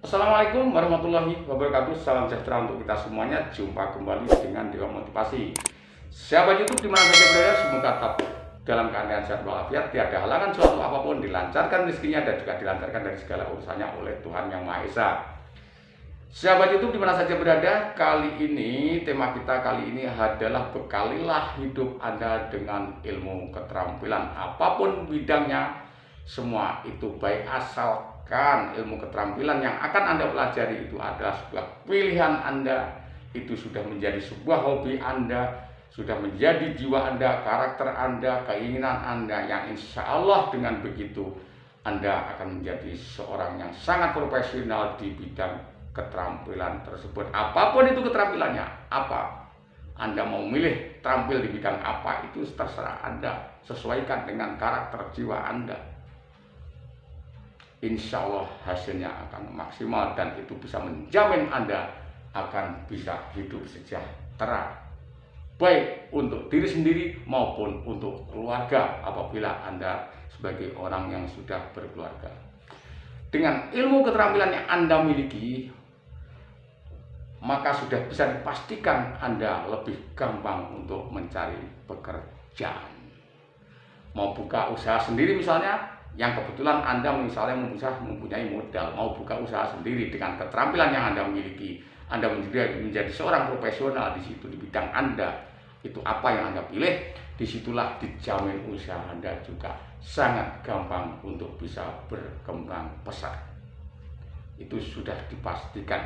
Assalamualaikum warahmatullahi wabarakatuh. Salam sejahtera untuk kita semuanya. Jumpa kembali dengan Dewa Motivasi. Sahabat YouTube dimana saja berada, semoga tetap dalam keadaan sehat walafiat, tiada halangan suatu apapun, dilancarkan rezekinya dan juga dilancarkan dari segala urusannya oleh Tuhan Yang Maha Esa. Sahabat YouTube dimana saja berada, kali ini tema kita kali ini adalah bekalilah hidup Anda dengan ilmu keterampilan apapun bidangnya. Semua itu baik, asalkan ilmu keterampilan yang akan Anda pelajari itu adalah sebuah pilihan Anda, itu sudah menjadi sebuah hobi Anda, sudah menjadi jiwa Anda, karakter Anda, keinginan Anda, yang insya Allah dengan begitu Anda akan menjadi seorang yang sangat profesional di bidang keterampilan tersebut. Apapun itu keterampilannya, apa Anda mau milih terampil di bidang apa, itu terserah Anda, sesuaikan dengan karakter jiwa Anda. Insya Allah hasilnya akan maksimal dan itu bisa menjamin Anda akan bisa hidup sejahtera, baik untuk diri sendiri maupun untuk keluarga apabila Anda sebagai orang yang sudah berkeluarga. Dengan ilmu keterampilan yang Anda miliki, maka sudah bisa dipastikan Anda lebih gampang untuk mencari pekerjaan. Mau buka usaha sendiri misalnya, yang kebetulan Anda misalnya mempunyai modal, mau buka usaha sendiri dengan keterampilan yang Anda miliki, Anda menjadi seorang profesional di situ di bidang Anda, itu apa yang Anda pilih, disitulah dijamin usaha Anda juga sangat gampang untuk bisa berkembang pesat. Itu sudah dipastikan.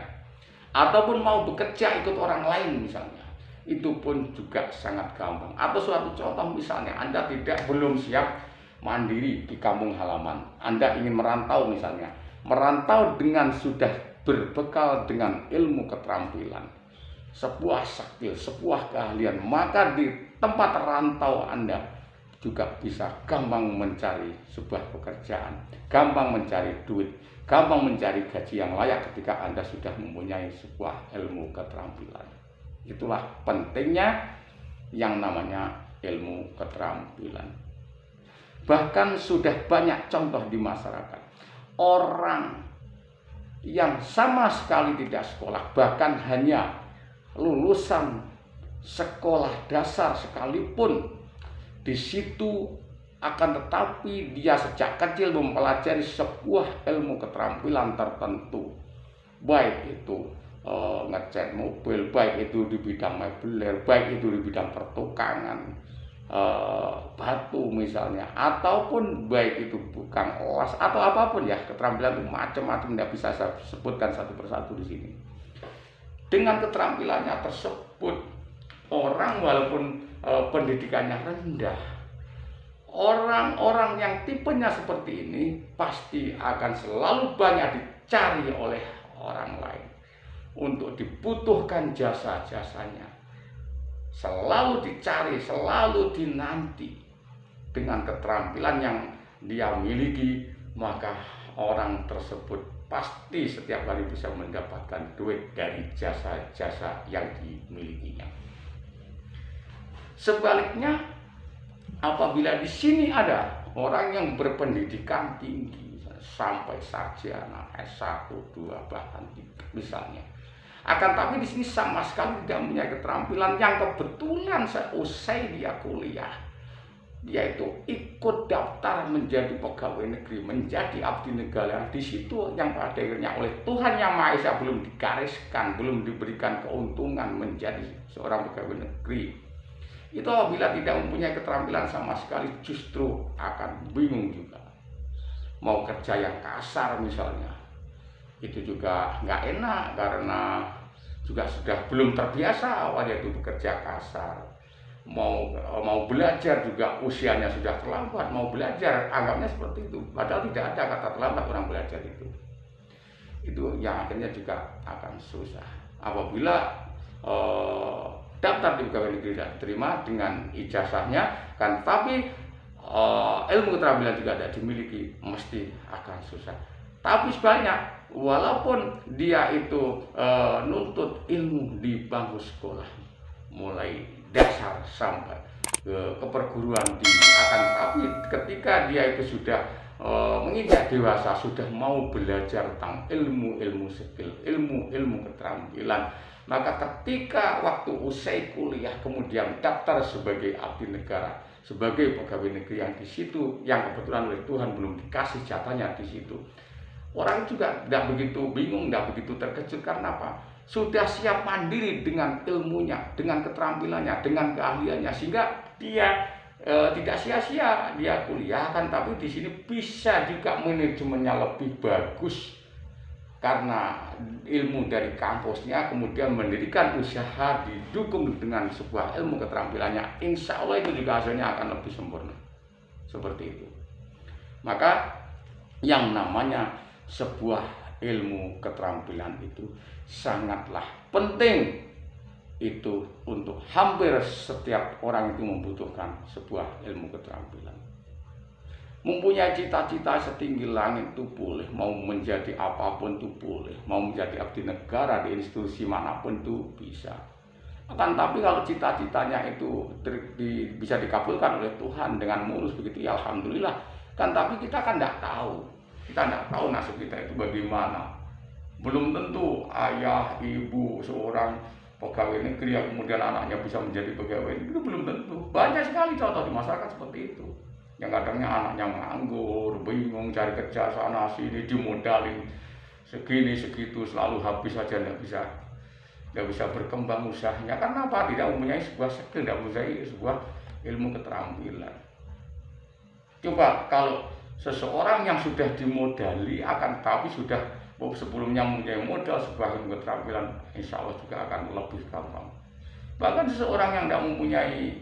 Ataupun mau bekerja ikut orang lain misalnya, itu pun juga sangat gampang. Atau suatu contoh misalnya Anda belum siap mandiri di kampung halaman, Anda ingin merantau misalnya, merantau dengan sudah berbekal dengan ilmu keterampilan, sebuah skill, sebuah keahlian, maka di tempat rantau Anda juga bisa gampang mencari sebuah pekerjaan, gampang mencari duit, gampang mencari gaji yang layak ketika Anda sudah mempunyai sebuah ilmu keterampilan. Itulah pentingnya yang namanya ilmu keterampilan. Bahkan sudah banyak contoh di masyarakat, orang yang sama sekali tidak sekolah, bahkan hanya lulusan sekolah dasar sekalipun, di situ akan tetapi dia sejak kecil mempelajari sebuah ilmu keterampilan tertentu, baik itu ngecat mobil, baik itu di bidang mebeler, baik itu di bidang pertukangan, batu misalnya, ataupun baik itu bukan las atau apapun ya, keterampilan itu macam-macam, tidak bisa saya sebutkan satu persatu di sini. Dengan keterampilannya tersebut, orang walaupun pendidikannya rendah, orang-orang yang tipenya seperti ini pasti akan selalu banyak dicari oleh orang lain untuk dibutuhkan jasa-jasanya. Selalu dicari, selalu dinanti. Dengan keterampilan yang dia miliki, maka orang tersebut pasti setiap kali bisa mendapatkan duit dari jasa-jasa yang dimilikinya. Sebaliknya, apabila di sini ada orang yang berpendidikan tinggi sampai sarjana S1, 2, bahkan 3 misalnya, akan tapi di sini sama sekali tidak punya keterampilan, yang kebetulan seusai dia kuliah, dia itu ikut daftar menjadi pegawai negeri, menjadi abdi negara. Di situ yang pada akhirnya oleh Tuhan Yang Maha Esa belum digariskan, belum diberikan keuntungan menjadi seorang pegawai negeri. Itu apabila tidak mempunyai keterampilan sama sekali, justru akan bingung juga. Mau kerja yang kasar misalnya, itu juga nggak enak karena juga sudah belum terbiasa awalnya itu bekerja kasar. Mau belajar juga usianya sudah terlambat, mau belajar anggapnya seperti itu, padahal tidak ada kata terlambat orang belajar itu yang akhirnya juga akan susah apabila daftar di pegawai negeri tidak diterima dengan ijazahnya kan, tapi ilmu keterampilan juga tidak dimiliki, mesti akan susah. Tapi sebaliknya, walaupun dia itu nuntut ilmu di bangku sekolah, mulai dasar sampai ke perguruan tinggi, akan tapi ketika dia itu sudah menginjak dewasa sudah mau belajar tentang ilmu-ilmu skill, ilmu-ilmu keterampilan, maka ketika waktu usai kuliah kemudian daftar sebagai abdi negara, sebagai pegawai negeri yang di situ, yang kebetulan oleh Tuhan belum dikasih jatahnya di situ, orang juga tidak begitu bingung, tidak begitu terkejut. Karena apa? Sudah siap mandiri dengan ilmunya, dengan keterampilannya, dengan keahliannya, sehingga dia tidak sia-sia dia kuliah kan, tapi di sini bisa juga manajemennya lebih bagus karena ilmu dari kampusnya, kemudian mendirikan usaha didukung dengan sebuah ilmu keterampilannya, insya Allah itu juga hasilnya akan lebih sempurna. Seperti itu. Maka yang namanya sebuah ilmu keterampilan itu sangatlah penting. Itu untuk hampir setiap orang itu membutuhkan sebuah ilmu keterampilan. Mempunyai cita-cita setinggi langit itu boleh, mau menjadi apapun itu boleh, mau menjadi abdi negara di institusi manapun itu bisa. Akan tapi kalau cita-citanya itu bisa dikabulkan oleh Tuhan dengan mulus begitu, ya alhamdulillah. Kan tapi kita kan tidak tahu, nasib kita itu bagaimana. Belum tentu ayah, ibu seorang pegawai negeri yang kemudian anaknya bisa menjadi pegawai negeri, itu belum tentu. Banyak sekali contoh di masyarakat seperti itu. Yang kadangnya anaknya nganggur, bingung cari kerja sana sini, dimodalin segini segitu, selalu habis saja, tidak bisa berkembang usahanya. Karena apa? Tidak mempunyai sebuah skill, tidak mempunyai sebuah ilmu keterampilan. Coba kalau seseorang yang sudah dimodali akan tapi sudah sebelumnya mempunyai modal sebuah ilmu keterampilan, insya Allah juga akan lebih gampang. Bahkan seseorang yang tidak mempunyai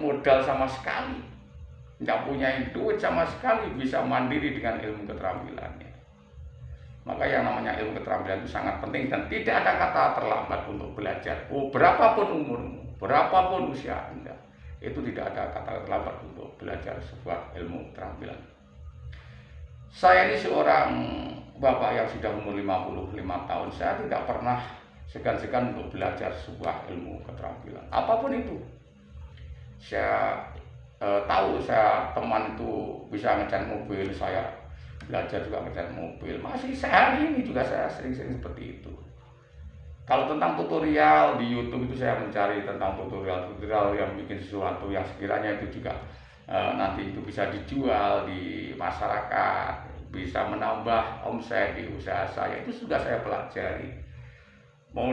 modal sama sekali, tidak punya duit sama sekali, bisa mandiri dengan ilmu keterampilannya. Maka yang namanya ilmu keterampilan itu sangat penting dan tidak ada kata terlambat untuk belajar. Berapapun umurmu, berapapun usia Anda, itu tidak ada kata terlambat untuk belajar sebuah ilmu keterampilan. Saya ini seorang bapak yang sudah umur 55 tahun, saya tidak pernah segan-segan untuk belajar sebuah ilmu keterampilan apapun itu. Saya tahu saya teman itu bisa ngecat mobil, saya belajar juga ngecat mobil, masih sehari ini juga saya sering-sering seperti itu. Kalau tentang tutorial di YouTube itu saya mencari tentang tutorial yang bikin sesuatu yang sekiranya itu juga nanti itu bisa dijual di masyarakat, bisa menambah omset di usaha saya, itu sudah saya pelajari. Mau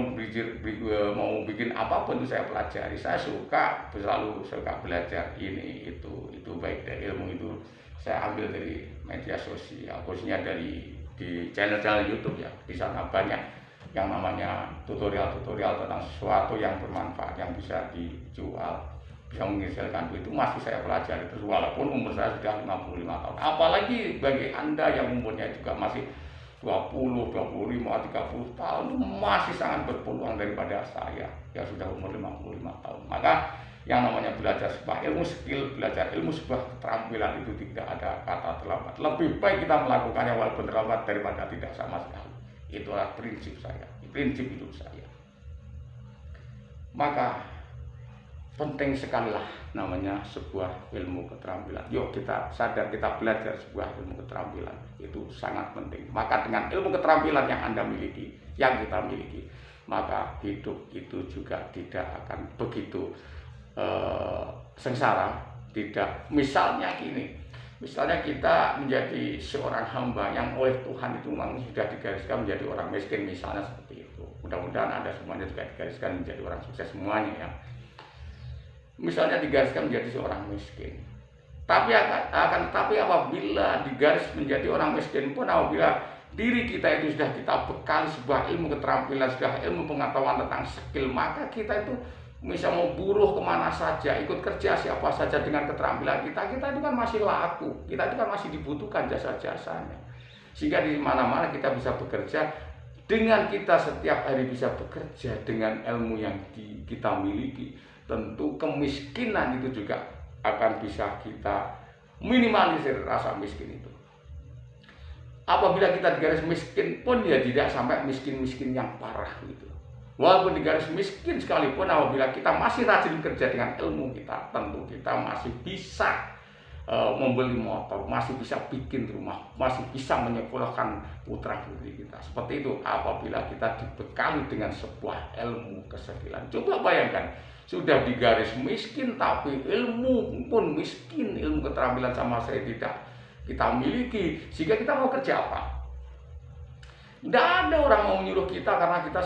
bikin apapun itu saya pelajari. Saya selalu suka belajar ini itu baik dari ilmu itu saya ambil dari media sosial, khususnya di channel-channel YouTube ya. Di sana banyak yang namanya tutorial tentang sesuatu yang bermanfaat, yang bisa dijual, bisa menghasilkan itu masih saya pelajari terus walaupun umur saya sudah 55 tahun. Apalagi bagi Anda yang umurnya juga masih 20, 25, 30 tahun, masih sangat berpeluang daripada saya yang sudah umur 55 tahun. Maka yang namanya belajar sebuah ilmu skill, belajar ilmu sebuah keterampilan itu tidak ada kata terlambat. Lebih baik kita melakukannya walaupun terlambat daripada tidak sama sekali. Itulah prinsip saya, prinsip hidup saya. Maka penting sekali lah namanya sebuah ilmu keterampilan. Yuk kita sadar, kita belajar sebuah ilmu keterampilan, itu sangat penting. Maka dengan ilmu keterampilan yang Anda miliki, yang kita miliki, maka hidup itu juga tidak akan begitu sengsara. Tidak, misalnya kita menjadi seorang hamba yang oleh Tuhan itu memang sudah digariskan menjadi orang miskin, misalnya seperti itu. Mudah-mudahan Anda semuanya juga digariskan menjadi orang sukses semuanya ya. Misalnya digariskan menjadi seorang miskin. Tapi apabila digaris menjadi orang miskin pun, apabila diri kita itu sudah kita bekali sebuah ilmu keterampilan, sudah ilmu pengetahuan tentang skill, maka kita itu bisa mau buruh kemana saja, ikut kerja siapa saja dengan keterampilan kita itu kan masih laku, kita itu kan masih dibutuhkan jasa-jasanya. Sehingga di mana-mana kita bisa bekerja, dengan kita setiap hari bisa bekerja dengan ilmu yang kita miliki, tentu kemiskinan itu juga akan bisa kita minimalisir rasa miskin itu. Apabila kita digaris miskin pun ya tidak sampai miskin-miskin yang parah gitu. Walaupun digaris miskin sekalipun, apabila kita masih rajin kerja dengan ilmu kita, tentu kita masih bisa membeli motor, masih bisa bikin rumah, masih bisa menyekolahkan putra putri kita. Seperti itu apabila kita dibekali dengan sebuah ilmu ke-9. Coba bayangkan, sudah di garis miskin tapi ilmu pun miskin, ilmu keterampilan sama sekali tidak kita miliki, sehingga kita mau kerja apa? Tidak ada orang mau menyuruh kita karena kita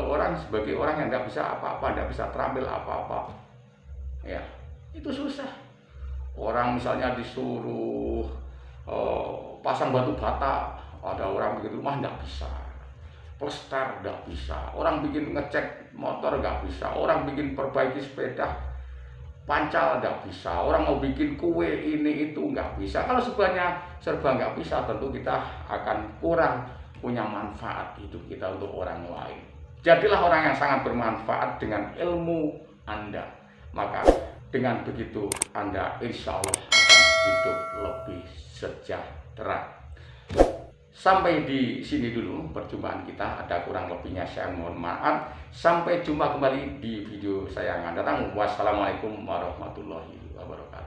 orang sebagai orang yang tidak bisa apa-apa, tidak bisa terampil apa-apa. Ya, itu susah. Orang misalnya disuruh pasang batu bata, ada orang bikin rumah nggak bisa, plester nggak bisa, orang bikin ngecek motor nggak bisa, orang bikin perbaiki sepeda pancal nggak bisa, orang mau bikin kue ini itu nggak bisa. Kalau semuanya serba nggak bisa, tentu kita akan kurang punya manfaat hidup kita untuk orang lain. Jadilah orang yang sangat bermanfaat dengan ilmu Anda, maka dengan begitu Anda insya Allah akan hidup lebih sejahtera. Sampai di sini dulu perjumpaan kita, ada kurang lebihnya saya mohon maaf. Sampai jumpa kembali di video saya yang akan datang. Wassalamualaikum warahmatullahi wabarakatuh.